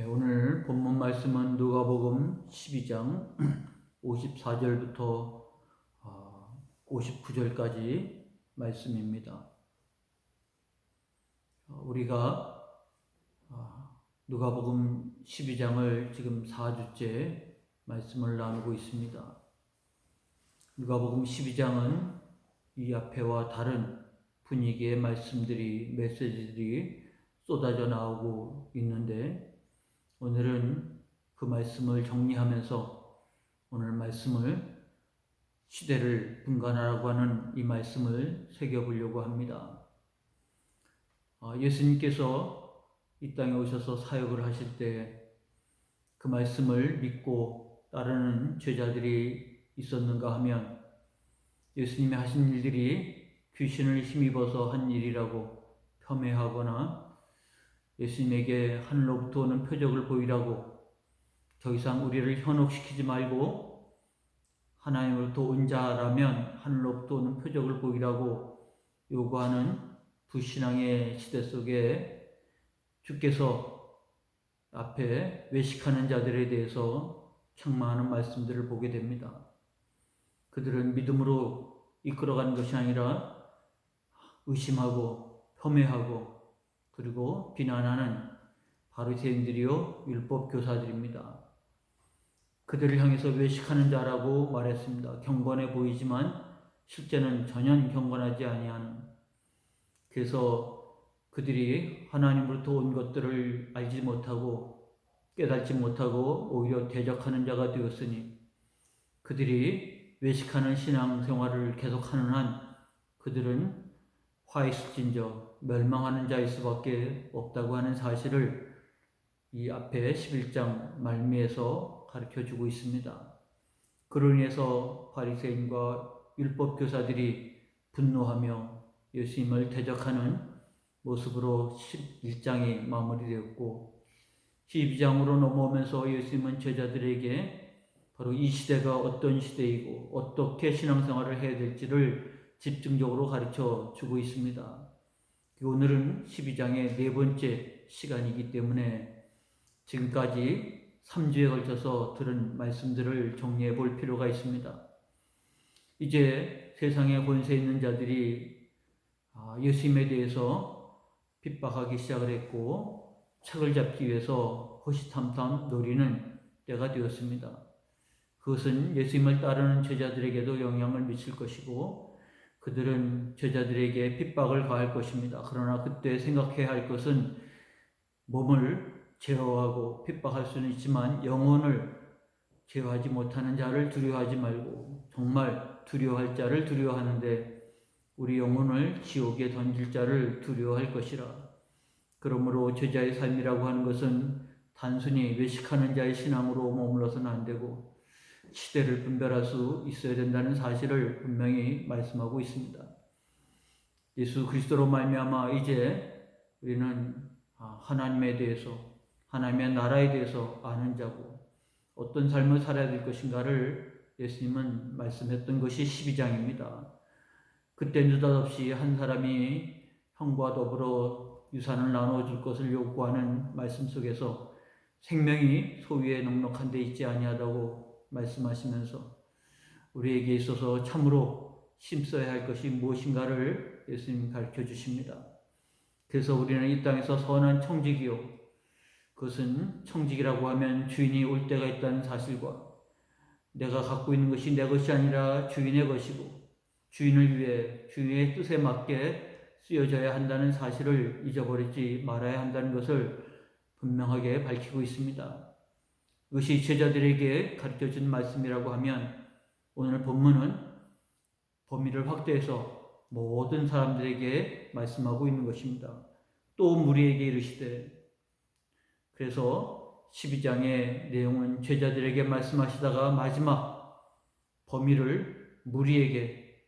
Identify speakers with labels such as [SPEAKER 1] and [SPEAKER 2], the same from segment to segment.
[SPEAKER 1] 오늘 본문 말씀은 누가복음 12장 54절부터 59절까지 말씀입니다. 우리가 누가복음 12장을 지금 4주째 말씀을 나누고 있습니다. 누가복음 12장은 이 앞에와 다른 분위기의 말씀들이, 메시지들이 쏟아져 나오고 있는데, 오늘은 그 말씀을 정리하면서 오늘 말씀을 시대를 분간하라고 하는 이 말씀을 새겨보려고 합니다. 예수님께서 이 땅에 오셔서 사역을 하실 때 그 말씀을 믿고 따르는 제자들이 있었는가 하면 예수님이 하신 일들이 귀신을 힘입어서 한 일이라고 폄훼하거나 예수님에게 하늘로부터 오는 표적을 보이라고 더 이상 우리를 현혹시키지 말고 하나님으로부터 온 자라면 하늘로부터 오는 표적을 보이라고 요구하는 불신앙의 시대 속에 주께서 앞에 외식하는 자들에 대해서 책망하는 말씀들을 보게 됩니다. 그들은 믿음으로 이끌어가는 것이 아니라 의심하고 폄훼하고 그리고 비난하는 바리새인들이요 율법 교사들입니다. 그들을 향해서 외식하는 자라고 말했습니다. 경건해 보이지만 실제는 전혀 경건하지 아니하는. 그래서 그들이 하나님으로부터 온 것들을 알지 못하고 깨닫지 못하고 오히려 대적하는 자가 되었으니, 그들이 외식하는 신앙생활을 계속하는 한 그들은 화 있을진저 멸망하는 자일 수밖에 없다고 하는 사실을 이 앞에 11장 말미에서 가르쳐주고 있습니다. 그로 인해서 바리새인과 율법 교사들이 분노하며 예수님을 대적하는 모습으로 11장이 마무리되었고, 12장으로 넘어오면서 예수님은 제자들에게 바로 이 시대가 어떤 시대이고 어떻게 신앙생활을 해야 될지를 집중적으로 가르쳐 주고 있습니다. 오늘은 12장의 네 번째 시간이기 때문에 지금까지 3주에 걸쳐서 들은 말씀들을 정리해 볼 필요가 있습니다. 이제 세상에 권세 있는 자들이 예수님에 대해서 핍박하기 시작을 했고 책을 잡기 위해서 호시탐탐 노리는 때가 되었습니다. 그것은 예수님을 따르는 제자들에게도 영향을 미칠 것이고 그들은 제자들에게 핍박을 가할 것입니다. 그러나 그때 생각해야 할 것은 몸을 제어하고 핍박할 수는 있지만 영혼을 제어하지 못하는 자를 두려워하지 말고 정말 두려워할 자를 두려워하는데 우리 영혼을 지옥에 던질 자를 두려워할 것이라. 그러므로 제자의 삶이라고 하는 것은 단순히 외식하는 자의 신앙으로 머물러서는 안 되고 시대를 분별할 수 있어야 된다는 사실을 분명히 말씀하고 있습니다. 예수 그리스도로 말미암아 이제 우리는 하나님에 대해서, 하나님의 나라에 대해서 아는 자고 어떤 삶을 살아야 될 것인가를 예수님은 말씀했던 것이 12장입니다. 그때 느닷없이 한 사람이 형과 더불어 유산을 나눠줄 것을 요구하는 말씀 속에서 생명이 소위에 넉넉한 데 있지 아니하다고 말씀하시면서 우리에게 있어서 참으로 힘써야 할 것이 무엇인가를 예수님이 가르쳐 주십니다. 그래서 우리는 이 땅에서 선한 청직이요, 그것은 청직이라고 하면 주인이 올 때가 있다는 사실과 내가 갖고 있는 것이 내 것이 아니라 주인의 것이고 주인을 위해 주인의 뜻에 맞게 쓰여져야 한다는 사실을 잊어버리지 말아야 한다는 것을 분명하게 밝히고 있습니다. 이것이 제자들에게 가르쳐준 말씀이라고 하면 오늘 본문은 범위를 확대해서 모든 사람들에게 말씀하고 있는 것입니다. 또 무리에게 이르시되, 그래서 12장의 내용은 제자들에게 말씀하시다가 마지막 범위를 무리에게,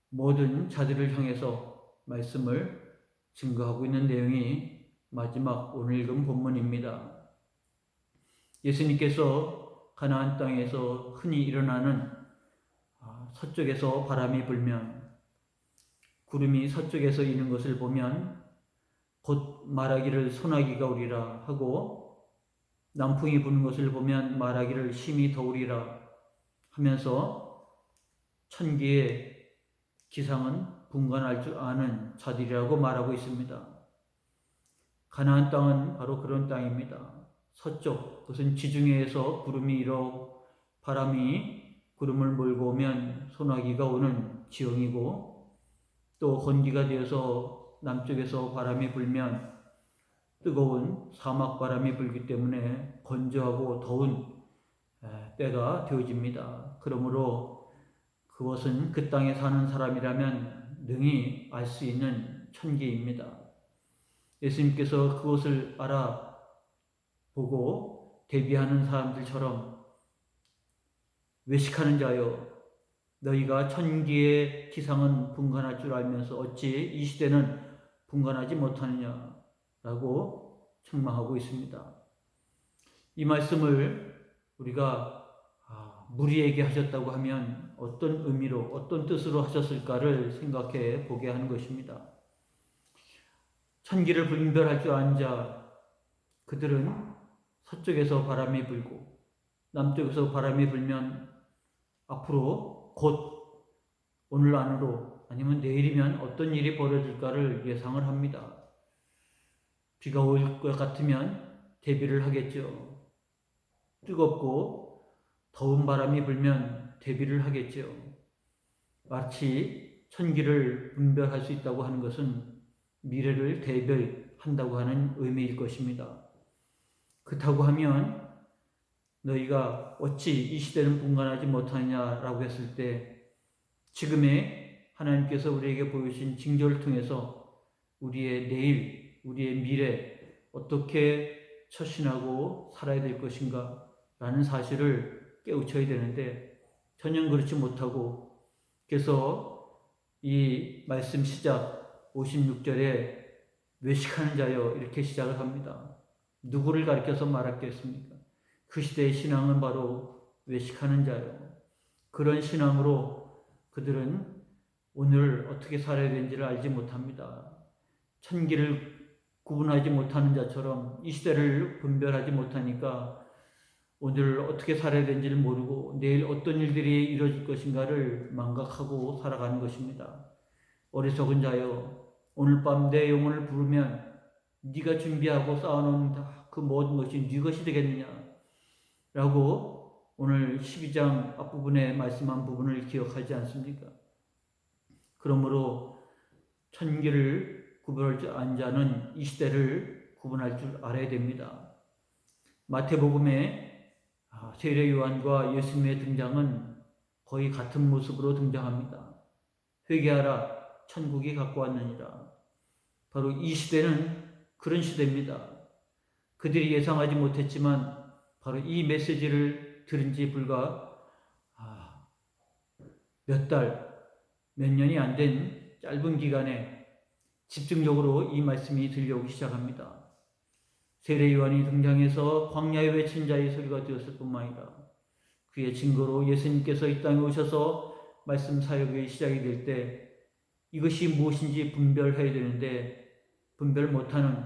[SPEAKER 1] 모든 자들을 향해서 말씀을 증거하고 있는 내용이 마지막 오늘 읽은 본문입니다. 예수님께서 가나안 땅에서 흔히 일어나는 서쪽에서 바람이 불면 구름이 서쪽에서 이는 것을 보면 곧 말하기를 소나기가 오리라 하고 남풍이 부는 것을 보면 말하기를 심히 더우리라 하면서 천기의 기상은 분간할 줄 아는 자들이라고 말하고 있습니다. 가나안 땅은 바로 그런 땅입니다. 서쪽, 그것은 지중해에서 구름이 일어 바람이 구름을 몰고 오면 소나기가 오는 지형이고, 또 건기가 되어서 남쪽에서 바람이 불면 뜨거운 사막 바람이 불기 때문에 건조하고 더운 때가 되어집니다. 그러므로 그것은 그 땅에 사는 사람이라면 능히 알 수 있는 천기입니다. 예수님께서 그것을 알아보고 대비하는 사람들처럼 외식하는 자여, 너희가 천기의 기상은 분간할 줄 알면서 어찌 이 시대는 분간하지 못하느냐라고 책망하고 있습니다. 이 말씀을 우리가 무리에게 하셨다고 하면 어떤 의미로, 어떤 뜻으로 하셨을까를 생각해 보게 하는 것입니다. 천기를 분별할 줄 아는 자, 그들은 서쪽에서 바람이 불고 남쪽에서 바람이 불면 앞으로 곧 오늘 안으로 아니면 내일이면 어떤 일이 벌어질까를 예상을 합니다. 비가 올 것 같으면 대비를 하겠죠. 뜨겁고 더운 바람이 불면 대비를 하겠죠. 마치 천기를 분별할 수 있다고 하는 것은 미래를 대별한다고 하는 의미일 것입니다. 그렇다고 하면 너희가 어찌 이 시대는 분간하지 못하느냐라고 했을 때 지금의 하나님께서 우리에게 보여주신 징조를 통해서 우리의 내일, 우리의 미래 어떻게 처신하고 살아야 될 것인가 라는 사실을 깨우쳐야 되는데 전혀 그렇지 못하고, 그래서 이 말씀 시작 56절에 외식하는 자여 이렇게 시작을 합니다. 누구를 가리켜서 말하겠습니까? 그 시대의 신앙은 바로 외식하는 자요. 그런 신앙으로 그들은 오늘 어떻게 살아야 되는지를 알지 못합니다. 천기를 구분하지 못하는 자처럼 이 시대를 분별하지 못하니까 오늘 어떻게 살아야 되는지를 모르고 내일 어떤 일들이 이루어질 것인가를 망각하고 살아가는 것입니다. 어리석은 자여, 오늘 밤 내 영혼을 부르면 네가 준비하고 쌓아놓은 그 모든 것이 네 것이 되겠느냐 라고 오늘 12장 앞부분에 말씀한 부분을 기억하지 않습니까? 그러므로 천기를 구분할 줄 아는 자는 이 시대를 구분할 줄 알아야 됩니다. 마태복음에 세례 요한과 예수님의 등장은 거의 같은 모습으로 등장합니다. 회개하라, 천국이 갖고 왔느니라. 바로 이 시대는 그런 시대입니다. 그들이 예상하지 못했지만 바로 이 메시지를 들은 지 불과 몇 달, 몇 년이 안 된 짧은 기간에 집중적으로 이 말씀이 들려오기 시작합니다. 세례 요한이 등장해서 광야에 외친 자의 소리가 되었을 뿐만 아니라 그의 증거로 예수님께서 이 땅에 오셔서 말씀 사역이 시작이 될 때 이것이 무엇인지 분별해야 되는데 분별 못하는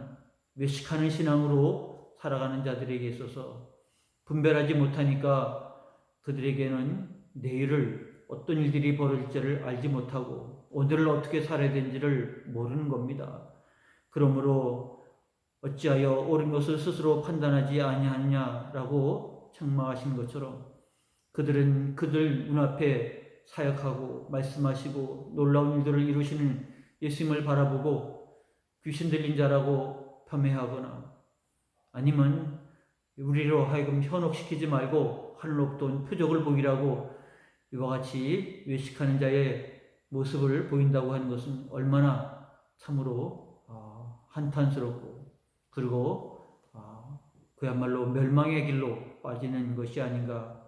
[SPEAKER 1] 외식하는 신앙으로 살아가는 자들에게 있어서 분별하지 못하니까 그들에게는 내일을 어떤 일들이 벌어질지를 알지 못하고 오늘을 어떻게 살아야 되는지를 모르는 겁니다. 그러므로 어찌하여 옳은 것을 스스로 판단하지 아니하느냐라고 책망하신 것처럼 그들은 그들 눈앞에 사역하고 말씀하시고 놀라운 일들을 이루시는 예수님을 바라보고 귀신 들린 자라고 폄훼하거나 아니면 우리로 하여금 현혹시키지 말고 하늘로부터 온 표적을 보이라고 이와 같이 외식하는 자의 모습을 보인다고 하는 것은 얼마나 참으로 한탄스럽고 그리고 그야말로 멸망의 길로 빠지는 것이 아닌가.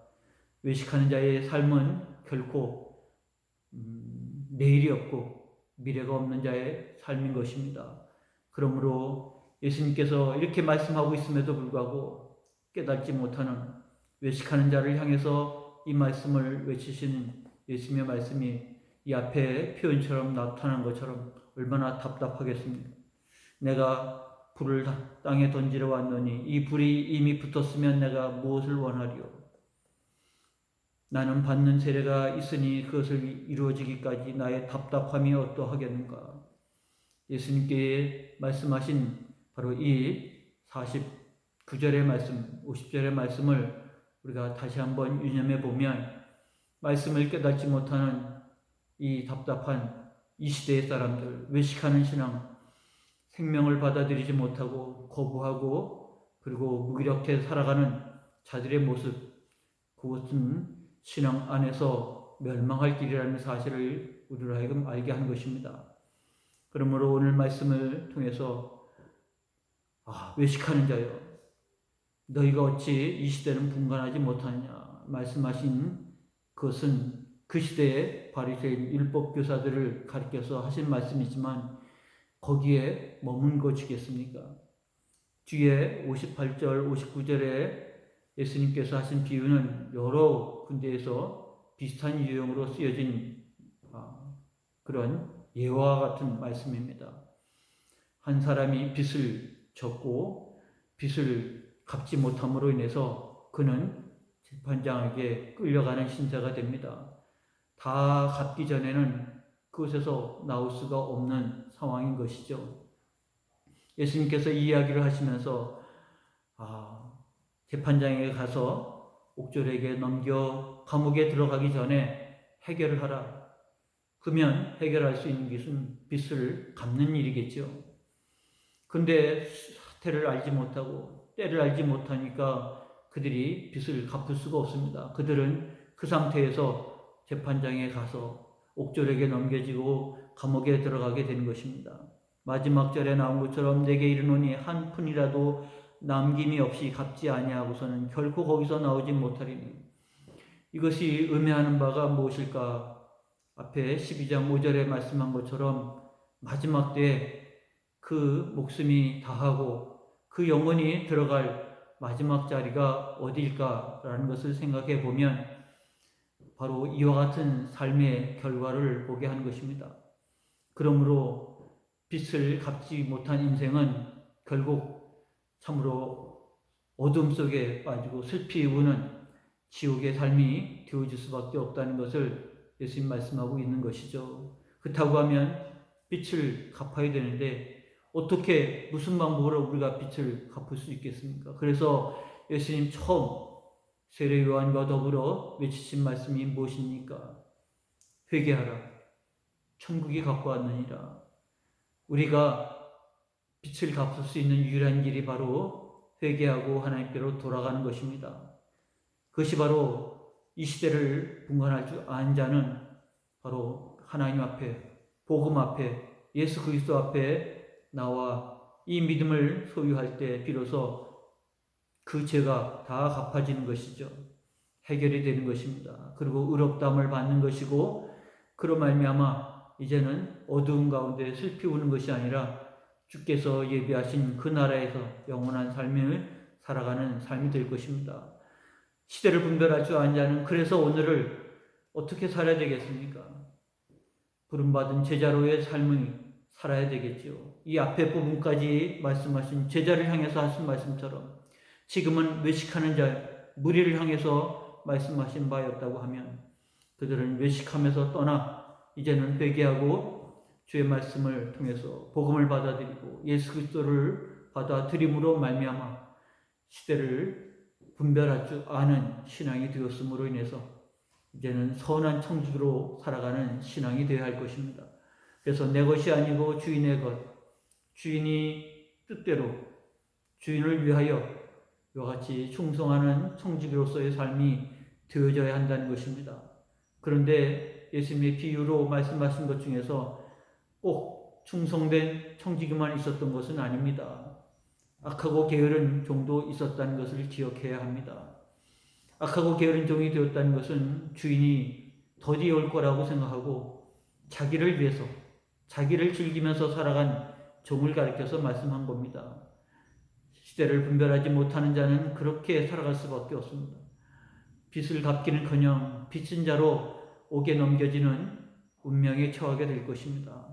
[SPEAKER 1] 외식하는 자의 삶은 결코 내일이 없고 미래가 없는 자의 삶인 것입니다. 그러므로 예수님께서 이렇게 말씀하고 있음에도 불구하고 깨닫지 못하는 외식하는 자를 향해서 이 말씀을 외치시는 예수님의 말씀이 이 앞에 표현처럼 나타난 것처럼 얼마나 답답하겠습니까? 내가 불을 땅에 던지러 왔노니 이 불이 이미 붙었으면 내가 무엇을 원하리요? 나는 받는 세례가 있으니 그것을 이루어지기까지 나의 답답함이 어떠하겠는가? 예수님께 말씀하신 바로 이 49절의 말씀, 50절의 말씀을 우리가 다시 한번 유념해 보면 말씀을 깨닫지 못하는 이 답답한 이 시대의 사람들, 외식하는 신앙, 생명을 받아들이지 못하고 거부하고 그리고 무기력해 살아가는 자들의 모습, 그것은 신앙 안에서 멸망할 길이라는 사실을 우리로 하여금 알게 하는 것입니다. 그러므로 오늘 말씀을 통해서 외식하는 자여, 너희가 어찌 이 시대는 분간하지 못하느냐 말씀하신 그것은 그 시대의 바리새인 율법교사들을 가리켜서 하신 말씀이지만 거기에 머문 것이겠습니까? 뒤에 58절, 59절에 예수님께서 하신 비유는 여러 군데에서 비슷한 유형으로 쓰여진 그런 예화와 같은 말씀입니다. 한 사람이 빚을 졌고 빚을 갚지 못함으로 인해서 그는 재판장에게 끌려가는 신세가 됩니다. 다 갚기 전에는 그곳에서 나올 수가 없는 상황인 것이죠. 예수님께서 이 이야기를 하시면서 재판장에게 가서 옥졸에게 넘겨 감옥에 들어가기 전에 해결을 하라. 그러면 해결할 수 있는 것은 빚을 갚는 일이겠죠. 근데 사태를 알지 못하고 때를 알지 못하니까 그들이 빚을 갚을 수가 없습니다. 그들은 그 상태에서 재판장에 가서 옥졸에게 넘겨지고 감옥에 들어가게 되는 것입니다. 마지막 절에 나온 것처럼 내게 이르노니 한 푼이라도 남김이 없이 갚지 아니하고서는 결코 거기서 나오지 못하리니. 이것이 의미하는 바가 무엇일까? 앞에 12장 5절에 말씀한 것처럼 마지막 때에 그 목숨이 다하고 그 영혼이 들어갈 마지막 자리가 어디일까라는 것을 생각해 보면 바로 이와 같은 삶의 결과를 보게 하는 것입니다. 그러므로 빚을 갚지 못한 인생은 결국 참으로 어둠 속에 빠지고 슬피 우는 지옥의 삶이 되어질 수밖에 없다는 것을 예수님 말씀하고 있는 것이죠. 그렇다고 하면 빚을 갚아야 되는데 어떻게 무슨 방법으로 우리가 빚을 갚을 수 있겠습니까? 그래서 예수님 처음 세례 요한과 더불어 외치신 말씀이 무엇입니까? 회개하라. 천국이 갖고 왔느니라. 우리가 빚을 갚을 수 있는 유일한 길이 바로 회개하고 하나님께로 돌아가는 것입니다. 그것이 바로 이 시대를 분간할 줄 아는 자는 바로 하나님 앞에, 복음 앞에, 예수 그리스도 앞에 나와 이 믿음을 소유할 때 비로소 그 죄가 다 갚아지는 것이죠. 해결이 되는 것입니다. 그리고 의롭다함을 받는 것이고 그로 말미암아 이제는 어두운 가운데 슬피 우는 것이 아니라 주께서 예비하신 그 나라에서 영원한 삶을 살아가는 삶이 될 것입니다. 시대를 분별할 줄 아는 자는 그래서 오늘을 어떻게 살아야 되겠습니까? 부름받은 제자로의 삶을 살아야 되겠지요. 이 앞에 부분까지 말씀하신 제자를 향해서 하신 말씀처럼 지금은 외식하는 자, 무리를 향해서 말씀하신 바였다고 하면 그들은 외식하면서 떠나 이제는 회개하고 주의 말씀을 통해서 복음을 받아들이고 예수 그리스도를 받아들임으로 말미암아 시대를 분별할 줄 아는 신앙이 되었음으로 인해서 이제는 선한 청지기로 살아가는 신앙이 되어야 할 것입니다. 그래서 내 것이 아니고 주인의 것, 주인이 뜻대로 주인을 위하여 이와 같이 충성하는 청지기로서의 삶이 되어져야 한다는 것입니다. 그런데 예수님의 비유로 말씀하신 것 중에서 꼭 충성된 청지기만 있었던 것은 아닙니다. 악하고 게으른 종도 있었다는 것을 기억해야 합니다. 악하고 게으른 종이 되었다는 것은 주인이 더디 올 거라고 생각하고 자기를 위해서, 자기를 즐기면서 살아간 종을 가리켜서 말씀한 겁니다. 시대를 분별하지 못하는 자는 그렇게 살아갈 수밖에 없습니다. 빚을 갚기는커녕 빚진 자로 옥에 넘겨지는 운명에 처하게 될 것입니다.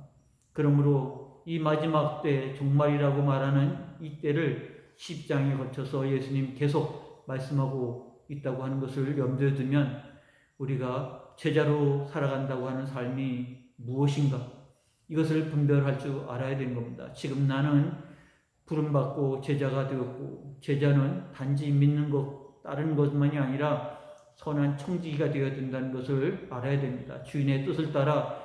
[SPEAKER 1] 그러므로 이 마지막 때 종말이라고 말하는 이 때를 십장에 거쳐서 예수님 계속 말씀하고 있다고 하는 것을 염두에 두면 우리가 제자로 살아간다고 하는 삶이 무엇인가 이것을 분별할 줄 알아야 되는 겁니다. 지금 나는 부름받고 제자가 되었고 제자는 단지 믿는 것 따르는 것만이 아니라 선한 청지기가 되어야 된다는 것을 알아야 됩니다. 주인의 뜻을 따라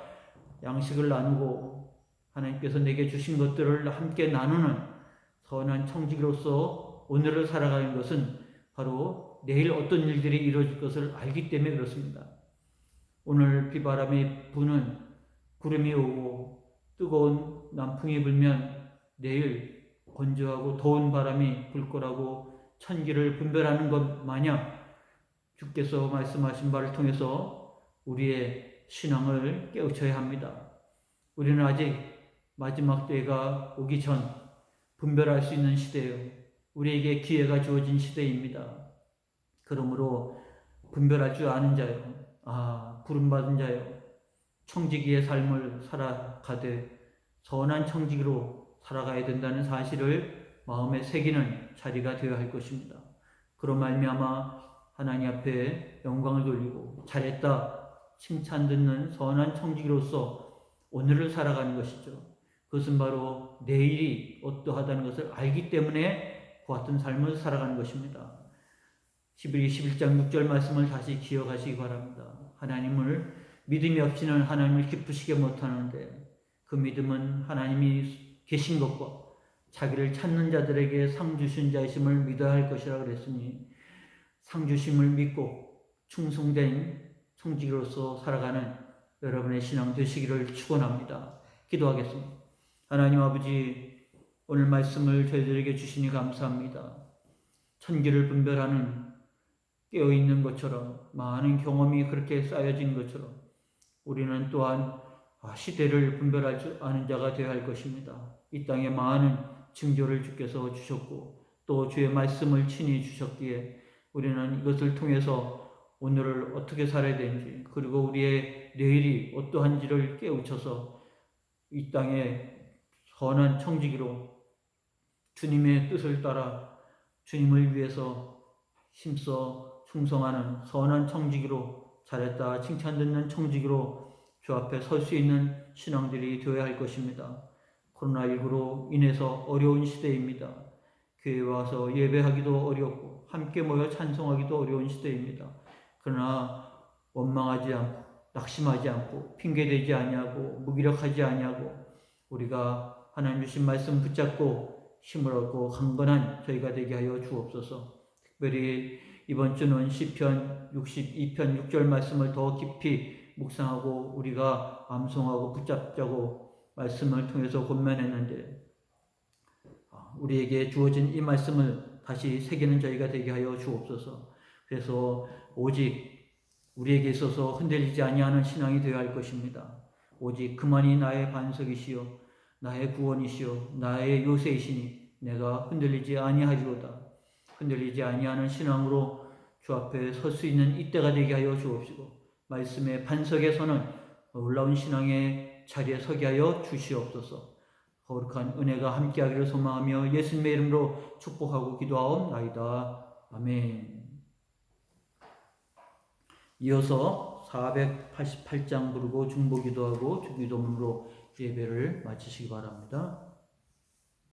[SPEAKER 1] 양식을 나누고 하나님께서 내게 주신 것들을 함께 나누는 선한 청지기로서 오늘을 살아가는 것은 바로 내일 어떤 일들이 이루어질 것을 알기 때문에 그렇습니다. 오늘 비바람이 부는 구름이 오고 뜨거운 남풍이 불면 내일 건조하고 더운 바람이 불 거라고 천기를 분별하는 것 마냥 주께서 말씀하신 바를 통해서 우리의 신앙을 깨우쳐야 합니다. 우리는 아직 마지막 때가 오기 전 분별할 수 있는 시대예요. 우리에게 기회가 주어진 시대입니다. 그러므로 분별할 줄 아는 자요, 부름받은 자요, 청지기의 삶을 살아가되 선한 청지기로 살아가야 된다는 사실을 마음에 새기는 자리가 되어야 할 것입니다. 그로 말미암아 하나님 앞에 영광을 돌리고 잘했다 칭찬 듣는 선한 청지기로서 오늘을 살아가는 것이죠. 그것은 바로 내일이 어떠하다는 것을 알기 때문에 그 같은 삶을 살아가는 것입니다. 11장 6절 말씀을 다시 기억하시기 바랍니다. 하나님을 믿음이 없이는 하나님을 기쁘시게 못하는데 그 믿음은 하나님이 계신 것과 자기를 찾는 자들에게 상 주신 자이심을 믿어야 할 것이라 그랬으니 상 주심을 믿고 충성된 청지기로서 살아가는 여러분의 신앙 되시기를 축원합니다. 기도하겠습니다. 하나님 아버지, 오늘 말씀을 저희들에게 주시니 감사합니다. 천기를 분별하는 깨어있는 것처럼 많은 경험이 그렇게 쌓여진 것처럼 우리는 또한 시대를 분별할 줄 아는 자가 되어야 할 것입니다. 이 땅에 많은 징조를 주께서 주셨고 또 주의 말씀을 친히 주셨기에 우리는 이것을 통해서 오늘을 어떻게 살아야 되는지 그리고 우리의 내일이 어떠한지를 깨우쳐서 이 땅에 선한 청지기로 주님의 뜻을 따라 주님을 위해서 힘써 충성하는 선한 청지기로 잘했다 칭찬 듣는 청지기로 주 앞에 설 수 있는 신앙들이 되어야 할 것입니다. 코로나19로 인해서 어려운 시대입니다. 교회에 와서 예배하기도 어렵고 함께 모여 찬송하기도 어려운 시대입니다. 그러나 원망하지 않고 낙심하지 않고 핑계대지 아니하고 무기력하지 아니하고 우리가 하나님 주신 말씀 붙잡고 힘을 얻고 강건한 저희가 되게 하여 주옵소서. 특별히 이번 주는 시편 62편 6절 말씀을 더 깊이 묵상하고 우리가 암송하고 붙잡자고 말씀을 통해서 권면했는데 우리에게 주어진 이 말씀을 다시 새기는 저희가 되게 하여 주옵소서. 그래서 오직 우리에게 있어서 흔들리지 아니하는 신앙이 되어야 할 것입니다. 오직 그만이 나의 반석이시요 나의 구원이시요 나의 요새이시니 내가 흔들리지 아니하리로다. 흔들리지 아니하는 신앙으로 주 앞에 설 수 있는 이때가 되게 하여 주옵시고 말씀의 반석에 서는 놀라운 신앙의 자리에 서게 하여 주시옵소서. 거룩한 은혜가 함께하기를 소망하며 예수님의 이름으로 축복하고 기도하옵나이다. 아멘. 이어서 488장 부르고 중보기도하고 주기도문으로 예배를 마치시기 바랍니다.